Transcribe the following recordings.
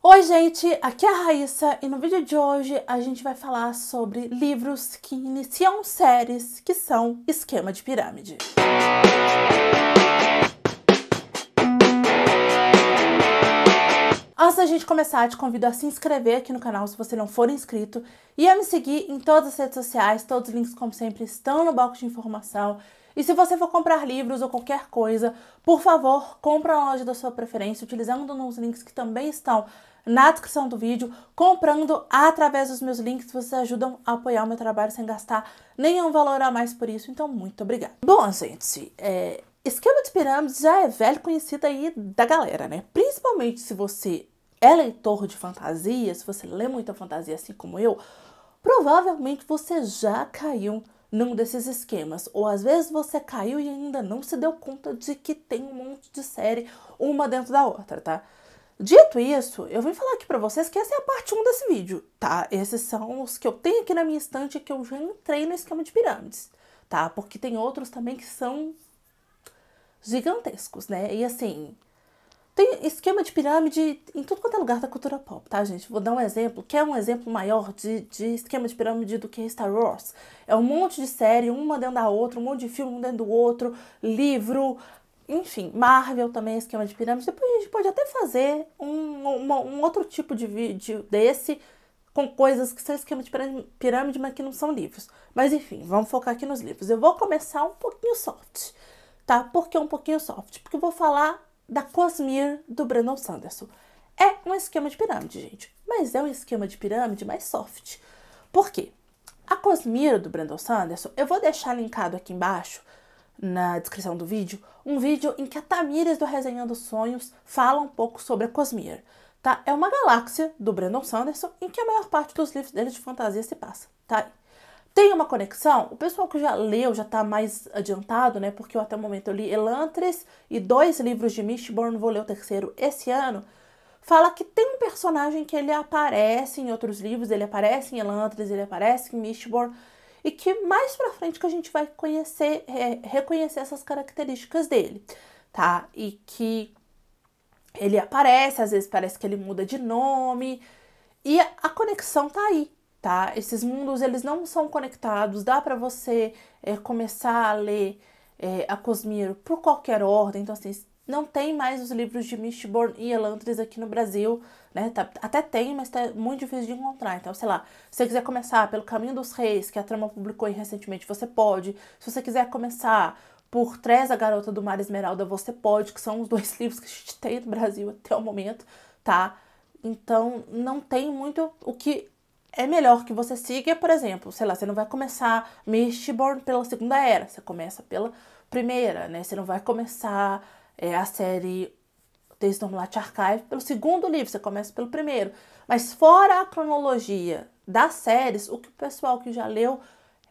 Oi gente, aqui é a Raíssa e no vídeo de hoje a gente vai falar sobre livros que iniciam séries que são esquema de pirâmide. Antes da gente começar, te convido a se inscrever aqui no canal se você não for inscrito e a me seguir em todas as redes sociais, todos os links como sempre estão no box de informação. E se você for comprar livros ou qualquer coisa, por favor, compra na loja da sua preferência, utilizando os links que também estão na descrição do vídeo. Comprando através dos meus links, vocês ajudam a apoiar o meu trabalho sem gastar nenhum valor a mais por isso, então muito obrigada. Bom, gente, esquema de pirâmide já é velho conhecido aí da galera, né? Principalmente se você é leitor de fantasia, se você lê muita fantasia assim como eu, provavelmente você já caiu num desses esquemas. Ou às vezes você caiu e ainda não se deu conta de que tem um monte de série, uma dentro da outra, tá? Dito isso, eu vim falar aqui pra vocês que essa é a parte 1 desse vídeo, tá? Esses são os que eu tenho aqui na minha estante que eu já entrei no esquema de pirâmides, tá? Porque tem outros também que são gigantescos, né? E assim, tem esquema de pirâmide em tudo quanto é lugar da cultura pop, tá, gente? Vou dar um exemplo, que é um exemplo maior de esquema de pirâmide do que Star Wars. É um monte de série, uma dentro da outra, um monte de filme um dentro do outro, livro, enfim. Marvel também é esquema de pirâmide. Depois a gente pode até fazer um outro tipo de vídeo desse, com coisas que são esquema de pirâmide, mas que não são livros. Mas enfim, vamos focar aqui nos livros. Eu vou começar um pouquinho soft, tá? Por que um pouquinho soft? Porque eu vou falar da Cosmere, do Brandon Sanderson. É um esquema de pirâmide, gente. Mas é um esquema de pirâmide mais soft. Por quê? A Cosmere, do Brandon Sanderson, eu vou deixar linkado aqui embaixo, na descrição do vídeo, um vídeo em que a Tamires, do Resenhando Sonhos, fala um pouco sobre a Cosmere. Tá? É uma galáxia do Brandon Sanderson em que a maior parte dos livros dele de fantasia se passa. Tá? Tem uma conexão? O pessoal que já leu já tá mais adiantado, né? Porque até o momento eu li Elantris e 2 livros de Mistborn, vou ler o terceiro esse ano. Fala que tem um personagem que ele aparece em outros livros, ele aparece em Elantris, ele aparece em Mistborn, e que mais pra frente que a gente vai conhecer, reconhecer essas características dele, tá? E que ele aparece, às vezes parece que ele muda de nome, e a conexão tá aí. Tá? Esses mundos, eles não são conectados, dá pra você começar a ler a Cosmere por qualquer ordem, então assim, não tem mais os livros de Mistborn e Elantris aqui no Brasil, né? Até tem, mas tá muito difícil de encontrar, então sei lá, se você quiser começar pelo Caminho dos Reis, que a Trama publicou recentemente, você pode. Se você quiser começar por Tres, a Garota do Mar Esmeralda, você pode, que são os 2 livros que a gente tem no Brasil até o momento, tá? Então não tem muito o que é melhor que você siga, por exemplo, sei lá, você não vai começar Mistborn pela Segunda Era, você começa pela primeira, né? Você não vai começar a série The Stormlight Archive pelo segundo livro, você começa pelo primeiro. Mas fora a cronologia das séries, o que o pessoal que já leu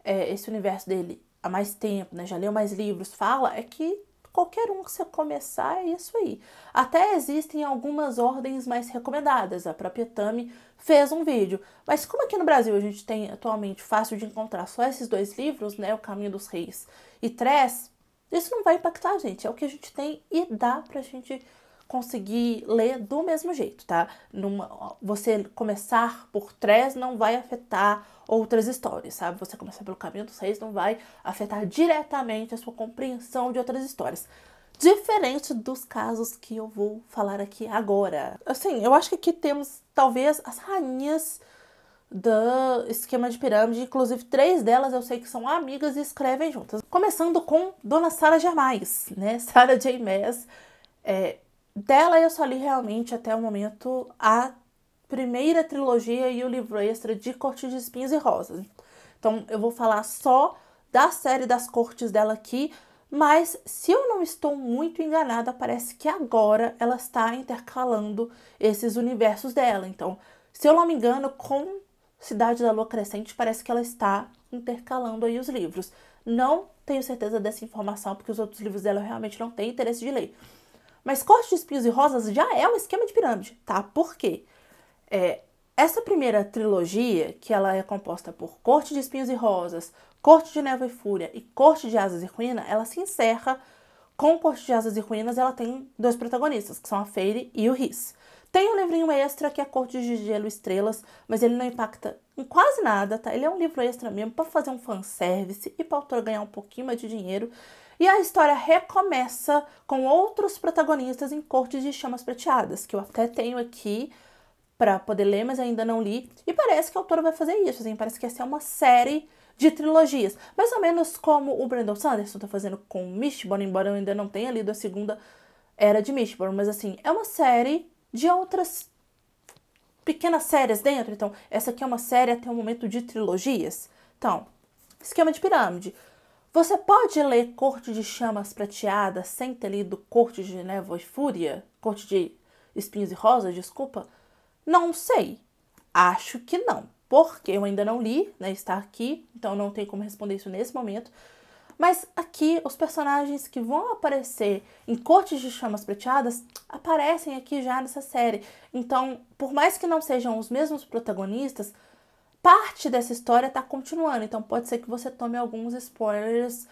esse universo dele há mais tempo, né? Já leu mais livros, fala, é que qualquer um que você começar é isso aí. Até existem algumas ordens mais recomendadas. A própria Tami fez um vídeo. Mas como aqui no Brasil a gente tem atualmente fácil de encontrar só esses 2 livros, né? O Caminho dos Reis e Tres, isso não vai impactar a gente. É o que a gente tem e dá pra gente conseguir ler do mesmo jeito, tá? Você começar por Tres não vai afetar outras histórias, sabe? Você começar pelo Caminho dos Reis não vai afetar diretamente a sua compreensão de outras histórias. Diferente dos casos que eu vou falar aqui agora. Assim, eu acho que aqui temos, talvez, as rainhas do esquema de pirâmide. Inclusive, 3 delas eu sei que são amigas e escrevem juntas. Começando com Dona Sarah J. Maas, né? Sarah J. Maas. Dela eu só li realmente até o momento a primeira trilogia e o livro extra de Corte de Espinhos e Rosas. Então eu vou falar só da série das cortes dela aqui, mas se eu não estou muito enganada, parece que agora ela está intercalando esses universos dela. Então, se eu não me engano, com Cidade da Lua Crescente, parece que ela está intercalando aí os livros. Não tenho certeza dessa informação, porque os outros livros dela eu realmente não tenho interesse de ler. Mas Corte de Espinhos e Rosas já é um esquema de pirâmide, tá? Por quê? Essa primeira trilogia, que ela é composta por Corte de Espinhos e Rosas, Corte de Névoa e Fúria e Corte de Asas e Ruína, ela se encerra com Corte de Asas e Ruínas. Ela tem 2 protagonistas, que são a Feyre e o Rhys. Tem um livrinho extra que é Corte de Gelo e Estrelas, mas ele não impacta em quase nada, tá? Ele é um livro extra mesmo para fazer um fanservice e para o autor ganhar um pouquinho mais de dinheiro. E a história recomeça com outros protagonistas em Corte de Chamas Prateadas, que eu até tenho aqui para poder ler, mas ainda não li. E parece que a autora vai fazer isso, assim, parece que essa é uma série de trilogias. Mais ou menos como o Brandon Sanderson tá fazendo com Mistborn, embora eu ainda não tenha lido a segunda era de Mistborn. Mas assim, é uma série de outras pequenas séries dentro. Então, essa aqui é uma série até o momento de trilogias. Então, esquema de pirâmide. Você pode ler Corte de Chamas Prateadas sem ter lido Corte de Névoa e Fúria? Corte de Espinhos e Rosas, desculpa. Não sei. Acho que não. Porque eu ainda não li, né? Está aqui, então não tem como responder isso nesse momento. Mas aqui, os personagens que vão aparecer em Corte de Chamas Prateadas aparecem aqui já nessa série. Então, por mais que não sejam os mesmos protagonistas, parte dessa história está continuando. Então, pode ser que você tome alguns spoilers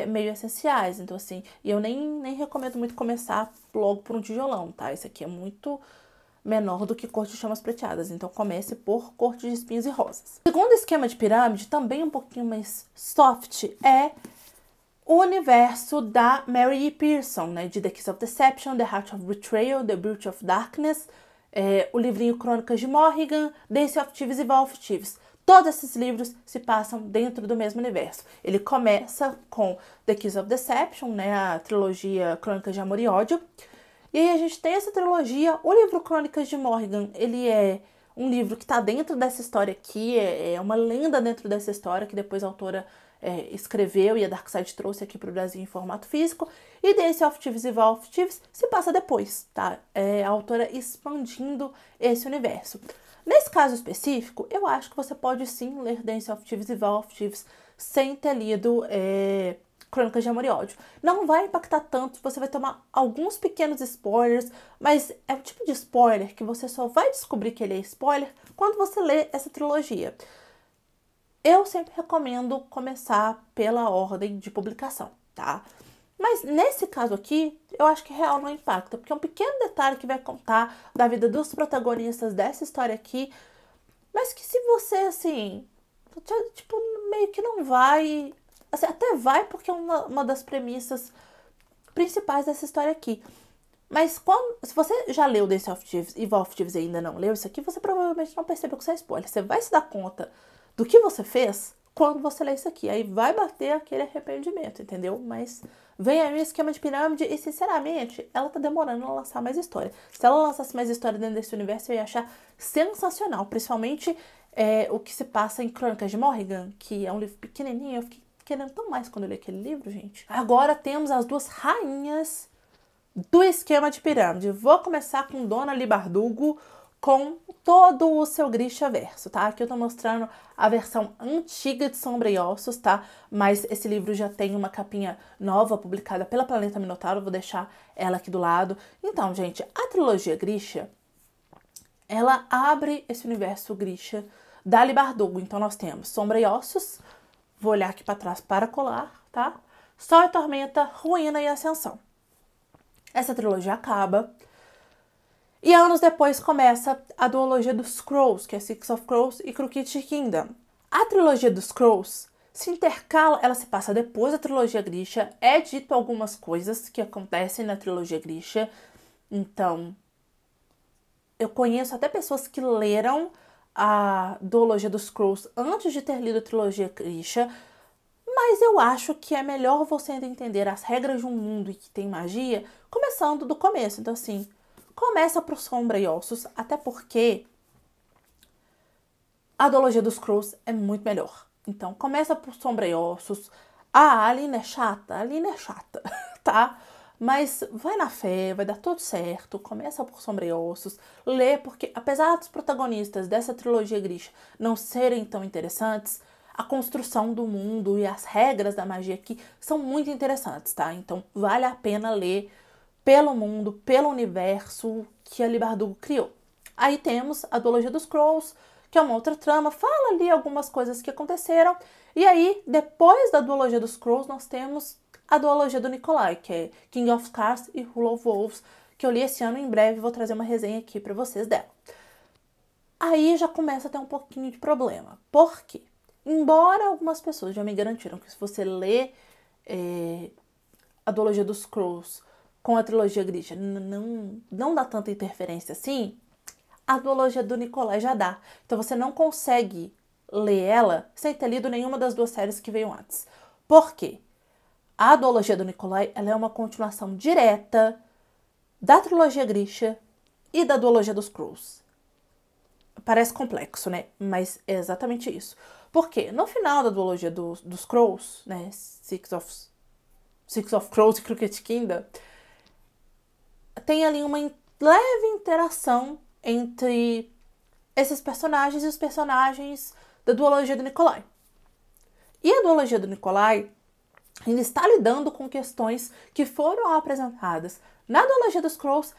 meio essenciais. Então, assim, e eu nem recomendo muito começar logo por um tijolão, tá? Esse aqui é muito menor do que Corte de Chamas Prateadas. Então, comece por Corte de Espinhos e Rosas. O segundo esquema de pirâmide, também um pouquinho mais soft, é o universo da Mary E. Pearson, né? De The Kiss of Deception, The Heart of Betrayal, The Beauty of Darkness, o livrinho Crônicas de Morrigan, Daisy of Thieves e Val of Thieves. Todos esses livros se passam dentro do mesmo universo. Ele começa com The Kiss of Deception, né? A trilogia Crônicas de Amor e Ódio. E aí a gente tem essa trilogia. O livro Crônicas de Morrigan, ele é um livro que está dentro dessa história aqui, é uma lenda dentro dessa história que depois a autora escreveu e a Darkside trouxe aqui para o Brasil em formato físico. E Daisy of Thieves e Val of Thieves se passa depois, tá? A autora expandindo esse universo. Nesse caso específico, eu acho que você pode sim ler Daisy of Thieves e Val of Thieves sem ter lido Crônicas de Amor e Ódio. Não vai impactar tanto, você vai tomar alguns pequenos spoilers, mas é o tipo de spoiler que você só vai descobrir que ele é spoiler quando você lê essa trilogia. Eu sempre recomendo começar pela ordem de publicação, tá? Mas nesse caso aqui, eu acho que real não impacta, porque é um pequeno detalhe que vai contar da vida dos protagonistas dessa história aqui, mas que se você, assim, tipo, meio que não vai... Assim, até vai porque é uma das premissas principais dessa história aqui. Mas se você já leu Daisy of Thieves e Val of Thieves e ainda não leu isso aqui, você provavelmente não percebeu que isso é spoiler. Você vai se dar conta do que você fez quando você lê isso aqui. Aí vai bater aquele arrependimento, entendeu? Mas vem aí um esquema de pirâmide e, sinceramente, ela tá demorando a lançar mais história. Se ela lançasse mais história dentro desse universo, eu ia achar sensacional. Principalmente o que se passa em Crônicas de Morrigan, que é um livro pequenininho. Eu fiquei querendo tão mais quando eu li aquele livro, gente. Agora temos as duas rainhas do esquema de pirâmide. Vou começar com Dona Libardugo, com todo o seu Grisha verso, tá? Aqui eu tô mostrando a versão antiga de Sombra e Ossos, tá? Mas esse livro já tem uma capinha nova publicada pela Planeta Minotauro, vou deixar ela aqui do lado. Então, gente, a trilogia Grisha, ela abre esse universo Grisha da Libardugo. Então nós temos Sombra e Ossos, vou olhar aqui para trás para colar, tá? Sol e Tormenta, Ruína e Ascensão. Essa trilogia acaba. E anos depois começa a duologia dos Scrolls, que é Six of Crows e Crooked Kingdom. A trilogia dos Scrolls se intercala, ela se passa depois da trilogia Grisha. É dito algumas coisas que acontecem na trilogia Grisha. Então, eu conheço até pessoas que leram a duologia dos Scrolls antes de ter lido a trilogia Grisha. Mas eu acho que é melhor você entender as regras de um mundo que tem magia começando do começo. Então, assim, começa por Sombra e Ossos, até porque a duologia dos Scrolls é muito melhor. Então, começa por Sombra e Ossos. A Aline é chata, tá? Mas vai na fé, vai dar tudo certo. Começa por Sombra e Ossos. Lê, porque apesar dos protagonistas dessa trilogia Grisha não serem tão interessantes, a construção do mundo e as regras da magia aqui são muito interessantes, tá? Então, vale a pena ler pelo mundo, pelo universo que a Libardugo criou. Aí temos a duologia dos Scrolls, que é uma outra trama, fala ali algumas coisas que aconteceram. E aí, depois da duologia dos Scrolls, nós temos a duologia do Nikolai, que é King of Scars e Rule of Wolves, que eu li esse ano. Em breve vou trazer uma resenha aqui pra vocês dela. Aí já começa a ter um pouquinho de problema. Por quê? Embora algumas pessoas já me garantiram que se você lê a duologia dos Scrolls com a trilogia Grisha não dá tanta interferência assim, a duologia do Nicolai já dá. Então você não consegue ler ela sem ter lido nenhuma das duas séries que veio antes. Por quê? A duologia do Nicolai ela é uma continuação direta da trilogia Grisha e da duologia dos Scrolls. Parece complexo, né? Mas é exatamente isso. Porque no final da duologia dos Scrolls, né? Six of Crows e Crooked Kingdom, tem ali uma leve interação entre esses personagens e os personagens da duologia do Nicolai. E a duologia do Nicolai ainda está lidando com questões que foram apresentadas na duologia dos Scrolls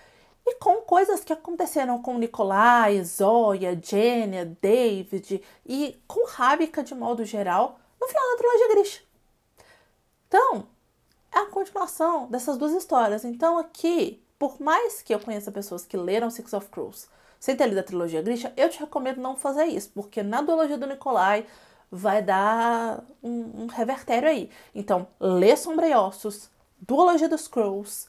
e com coisas que aconteceram com Nicolai, Zoya, Jenya, David e com Ravika de modo geral no final da trilogia Grisha. Então, é a continuação dessas duas histórias. Então aqui, por mais que eu conheça pessoas que leram Six of Crows sem ter lido a trilogia Grisha, eu te recomendo não fazer isso, porque na duologia do Nicolai vai dar um revertério aí. Então, lê Sombra e Ossos, duologia dos Scrolls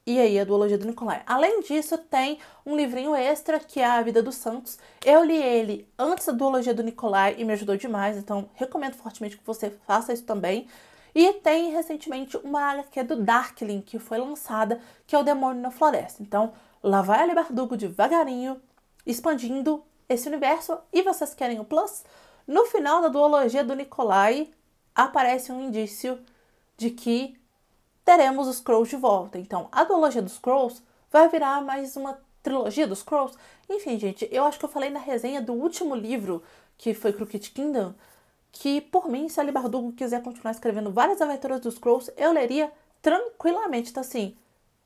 e aí a duologia do Nicolai. Além disso, tem um livrinho extra que é A Vida dos Santos. Eu li ele antes da duologia do Nicolai e me ajudou demais, então recomendo fortemente que você faça isso também. E tem recentemente uma HQ do Darkling que foi lançada, que é O Demônio na Floresta. Então, lá vai Ali Bardugo devagarinho, expandindo esse universo. E vocês querem o plus? No final da duologia do Nicolai, aparece um indício de que teremos os Scrolls de volta. Então, a duologia dos Scrolls vai virar mais uma trilogia dos Scrolls. Enfim, gente, eu acho que eu falei na resenha do último livro, que foi Crooked Kingdom, que, por mim, se a Ali Bardugo quiser continuar escrevendo várias aventuras dos Scrolls, eu leria tranquilamente. Então, assim,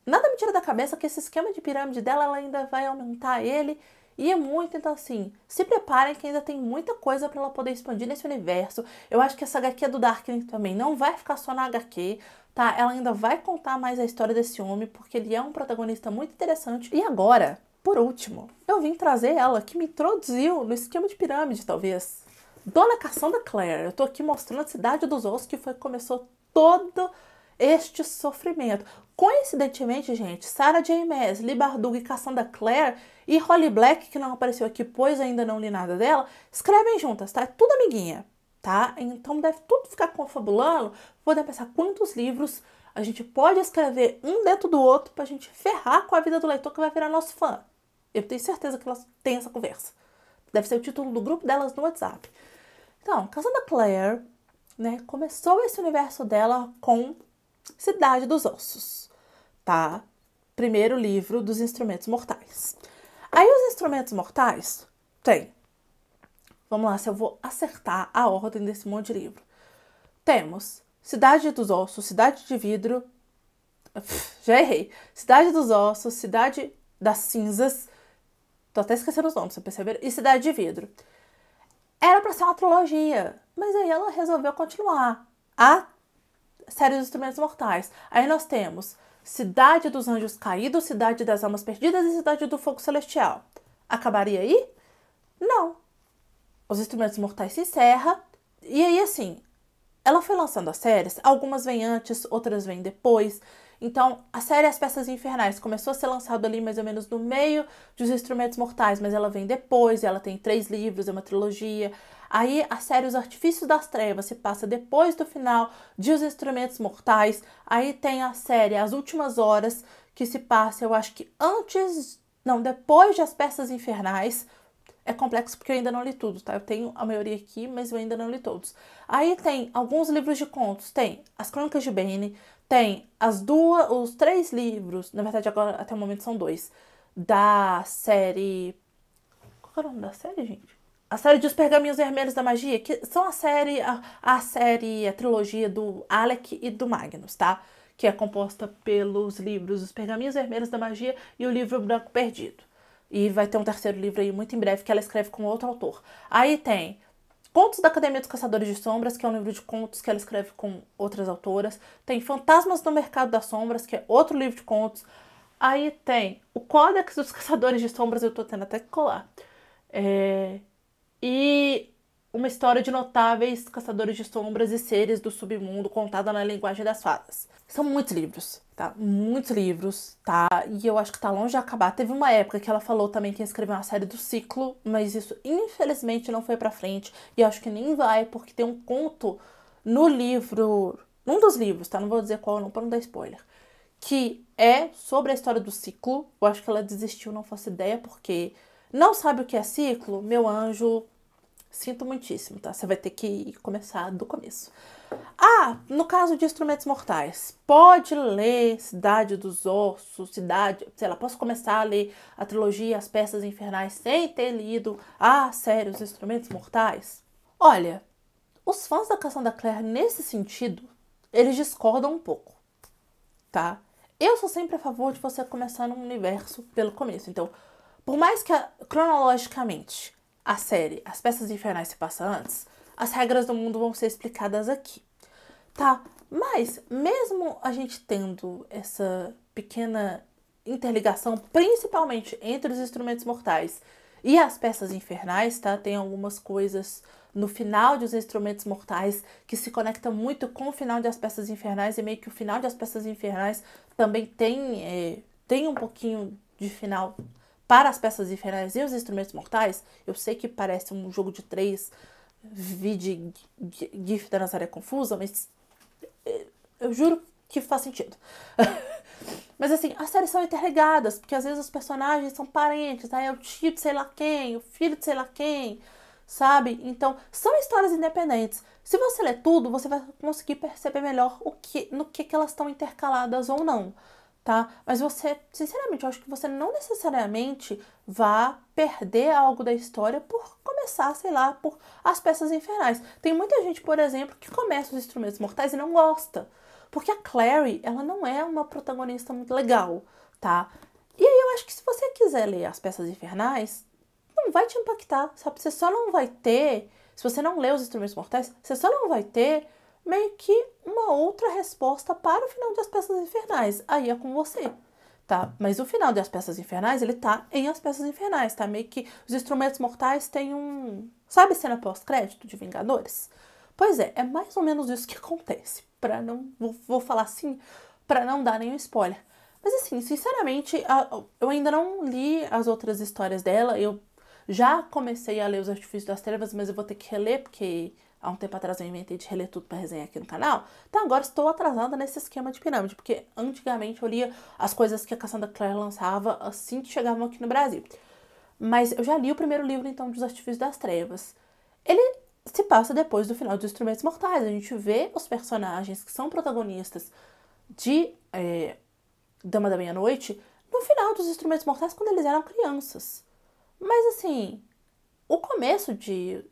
nada me tira da cabeça que esse esquema de pirâmide dela, ela ainda vai aumentar ele, e é muito. Então, assim, se preparem que ainda tem muita coisa pra ela poder expandir nesse universo. Eu acho que essa HQ do Darkling também não vai ficar só na HQ, tá? Ela ainda vai contar mais a história desse homem, porque ele é um protagonista muito interessante. E agora, por último, eu vim trazer ela, que me introduziu no esquema de pirâmide, talvez. Dona Cassandra Clare. Eu tô aqui mostrando a Cidade dos Ossos, que foi que começou todo este sofrimento. Coincidentemente, gente, Sarah J. Maas, Leigh Bardugo e Cassandra Clare e Holly Black, que não apareceu aqui, pois ainda não li nada dela, escrevem juntas, tá? É tudo amiguinha, tá? Então deve tudo ficar confabulando, poder pensar quantos livros a gente pode escrever um dentro do outro pra gente ferrar com a vida do leitor que vai virar nosso fã. Eu tenho certeza que elas têm essa conversa. Deve ser o título do grupo delas no WhatsApp. Então, Cassandra Clare, né, começou esse universo dela com Cidade dos Ossos, tá? Primeiro livro dos Instrumentos Mortais. Aí os Instrumentos Mortais tem. Vamos lá, se eu vou acertar a ordem desse monte de livro. Temos Cidade dos Ossos, Cidade de Vidro. Já errei. Cidade dos Ossos, Cidade das Cinzas. Tô até esquecendo os nomes, você perceberam? E Cidade de Vidro. Era pra ser uma trilogia, mas aí ela resolveu continuar a série dos Instrumentos Mortais. Aí nós temos Cidade dos Anjos Caídos, Cidade das Almas Perdidas e Cidade do Fogo Celestial. Acabaria aí? Não. Os Instrumentos Mortais se encerra. E aí, assim, ela foi lançando as séries. Algumas vêm antes, outras vêm depois. Então, a série As Peças Infernais começou a ser lançada ali mais ou menos no meio dos Instrumentos Mortais, mas ela vem depois, ela tem 3 livros, é uma trilogia. Aí a série Os Artifícios das Trevas se passa depois do final de Os Instrumentos Mortais. Aí tem a série As Últimas Horas, que se passa, eu acho que depois de As Peças Infernais. É complexo porque eu ainda não li tudo, tá? Eu tenho a maioria aqui, mas eu ainda não li todos. Aí tem alguns livros de contos. Tem As Crônicas de Bane, tem os 3 livros, na verdade agora até o momento são 2, da série... Qual é o nome da série, gente? A série dos Pergaminhos Vermelhos da Magia, que são a trilogia do Alec e do Magnus, tá? Que é composta pelos livros Os Pergaminhos Vermelhos da Magia e o Livro Branco Perdido. E vai ter um 3º livro aí muito em breve que ela escreve com outro autor. Aí tem Contos da Academia dos Caçadores de Sombras, que é um livro de contos que ela escreve com outras autoras. Tem Fantasmas no Mercado das Sombras, que é outro livro de contos. Aí tem o Códex dos Caçadores de Sombras, eu tô tendo até que colar. E uma história de notáveis caçadores de sombras e seres do submundo contada na linguagem das fadas. São muitos livros, tá? Muitos livros, tá? E eu acho que tá longe de acabar. Teve uma época que ela falou também que ia escrever uma série do ciclo, mas isso infelizmente não foi pra frente. E eu acho que nem vai, porque tem um conto no livro, num dos livros, tá? Não vou dizer qual não, pra não dar spoiler, que é sobre a história do ciclo. Eu acho que ela desistiu, não faço ideia, porque não sabe o que é ciclo, meu anjo, sinto muitíssimo, tá? Você vai ter que começar do começo. Ah, no caso de Instrumentos Mortais, pode ler Cidade dos Ossos, sei lá, posso começar a ler a trilogia As Peças Infernais sem ter lido a série Os Instrumentos Mortais? Olha, os fãs da Cassandra Clare, nesse sentido, eles discordam um pouco, tá? Eu sou sempre a favor de você começar num universo pelo começo. Então, por mais que cronologicamente a série As Peças Infernais se passa antes, as regras do mundo vão ser explicadas aqui, tá? Mas, mesmo a gente tendo essa pequena interligação, principalmente entre os Instrumentos Mortais e as Peças Infernais, tá? Tem algumas coisas no final dos Instrumentos Mortais que se conecta muito com o final de As Peças Infernais, e meio que o final de As Peças Infernais também tem um pouquinho de final para As Peças Infernais e os Instrumentos Mortais. Eu sei que parece um jogo de 3, vide GIF da Nazaré Confusa, mas eu juro que faz sentido. Mas assim, as séries são interligadas, porque às vezes os personagens são parentes, aí é o tio de sei lá quem, o filho de sei lá quem, sabe? Então, são histórias independentes. Se você ler tudo, você vai conseguir perceber melhor no que elas estão intercaladas ou não, tá? Mas você, sinceramente, eu acho que você não necessariamente vá perder algo da história por começar, sei lá, por As Peças Infernais. Tem muita gente, por exemplo, que começa os Instrumentos Mortais e não gosta. Porque a Clary, ela não é uma protagonista muito legal, tá? E aí eu acho que se você quiser ler As Peças Infernais, não vai te impactar, sabe? Você só não vai ter, se você não ler Os Instrumentos Mortais, você só não vai ter meio que uma outra resposta para o final de As Peças Infernais. Aí é com você, tá? Mas o final de As Peças Infernais, ele tá em As Peças Infernais, tá? Meio que Os Instrumentos Mortais tem um... Sabe cena pós-crédito de Vingadores? Pois é mais ou menos isso que acontece. Vou falar assim, pra não dar nenhum spoiler. Mas assim, sinceramente, eu ainda não li as outras histórias dela. Eu já comecei a ler Os Artifícios das Trevas, mas eu vou ter que reler, porque há um tempo atrás eu inventei de reler tudo pra resenhar aqui no canal. Então agora estou atrasada nesse esquema de pirâmide, porque antigamente eu lia as coisas que a Cassandra Clare lançava assim que chegavam aqui no Brasil. Mas eu já li o primeiro livro, então, dos Artifícios das Trevas. Ele se passa depois do final dos Instrumentos Mortais. A gente vê os personagens que são protagonistas de Dama da Meia-Noite no final dos Instrumentos Mortais, quando eles eram crianças. Mas, assim, o começo de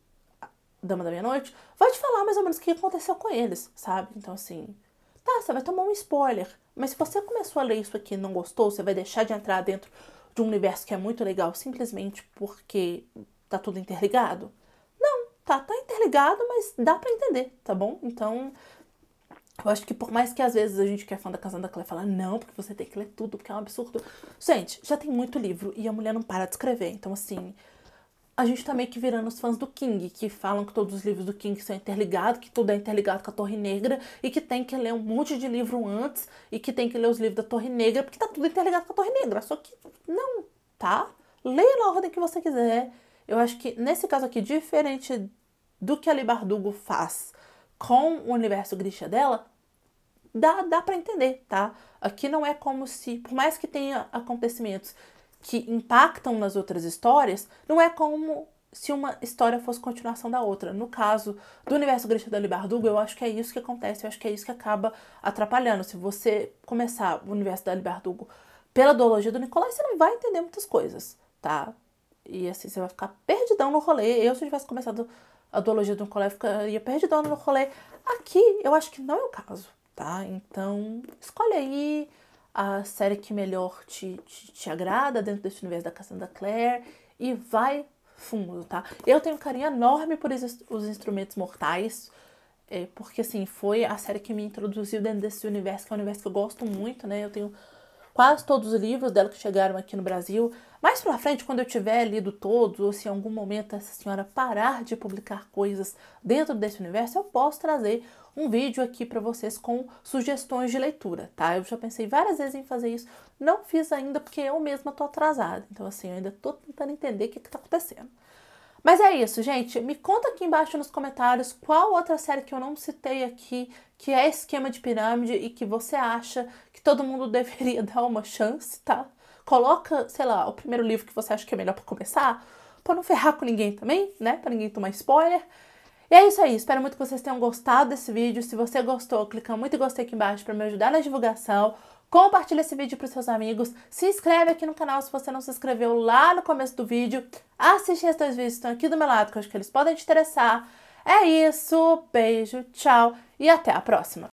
Dama da Meia-Noite vai te falar mais ou menos o que aconteceu com eles, sabe? Então, assim, tá, você vai tomar um spoiler. Mas se você começou a ler isso aqui e não gostou, você vai deixar de entrar dentro de um universo que é muito legal simplesmente porque tá tudo interligado? Não, tá interligado, mas dá pra entender, tá bom? Então, eu acho que por mais que às vezes a gente que é fã da Cassandra Clare fala, não, porque você tem que ler tudo, porque é um absurdo. Gente, já tem muito livro e a mulher não para de escrever. Então, assim, a gente tá meio que virando os fãs do King, que falam que todos os livros do King são interligados, que tudo é interligado com a Torre Negra, e que tem que ler um monte de livro antes, e que tem que ler os livros da Torre Negra, porque tá tudo interligado com a Torre Negra. Só que não, tá? Leia na ordem que você quiser. Eu acho que, nesse caso aqui, diferente do que a Leigh Bardugo faz com o universo Grisha dela, dá pra entender, tá? Aqui não é como se, por mais que tenha acontecimentos que impactam nas outras histórias, não é como se uma história fosse continuação da outra. No caso do universo Grisha da Leigh Bardugo, eu acho que é isso que acontece, eu acho que é isso que acaba atrapalhando. Se você começar o universo da Leigh Bardugo pela duologia do Nicolai, você não vai entender muitas coisas, tá? E assim, você vai ficar perdidão no rolê. Eu, se eu tivesse começado a duologia do Nicolai, ficaria perdidão no rolê. Aqui, eu acho que não é o caso, tá? Então, escolhe aí a série que melhor te agrada dentro desse universo da Cassandra Clare e vai fundo, tá? Eu tenho um carinho enorme por os Instrumentos Mortais, porque assim, foi a série que me introduziu dentro desse universo, que é um universo que eu gosto muito, né? Eu tenho quase todos os livros dela que chegaram aqui no Brasil. Mais pra frente, quando eu tiver lido todos, ou se em algum momento essa senhora parar de publicar coisas dentro desse universo, eu posso trazer um vídeo aqui pra vocês com sugestões de leitura, tá? Eu já pensei várias vezes em fazer isso, não fiz ainda porque eu mesma tô atrasada. Então, assim, eu ainda tô tentando entender o que tá acontecendo. Mas é isso, gente. Me conta aqui embaixo nos comentários qual outra série que eu não citei aqui, que é Esquema de Pirâmide e que você acha que todo mundo deveria dar uma chance, tá? Coloca, sei lá, o primeiro livro que você acha que é melhor pra começar, pra não ferrar com ninguém também, né? Pra ninguém tomar spoiler. E é isso aí, espero muito que vocês tenham gostado desse vídeo. Se você gostou, clica muito em gostei aqui embaixo para me ajudar na divulgação. Compartilha esse vídeo para os seus amigos. Se inscreve aqui no canal se você não se inscreveu lá no começo do vídeo. Assiste esses 2 vídeos que estão aqui do meu lado, que eu acho que eles podem te interessar. É isso, beijo, tchau e até a próxima!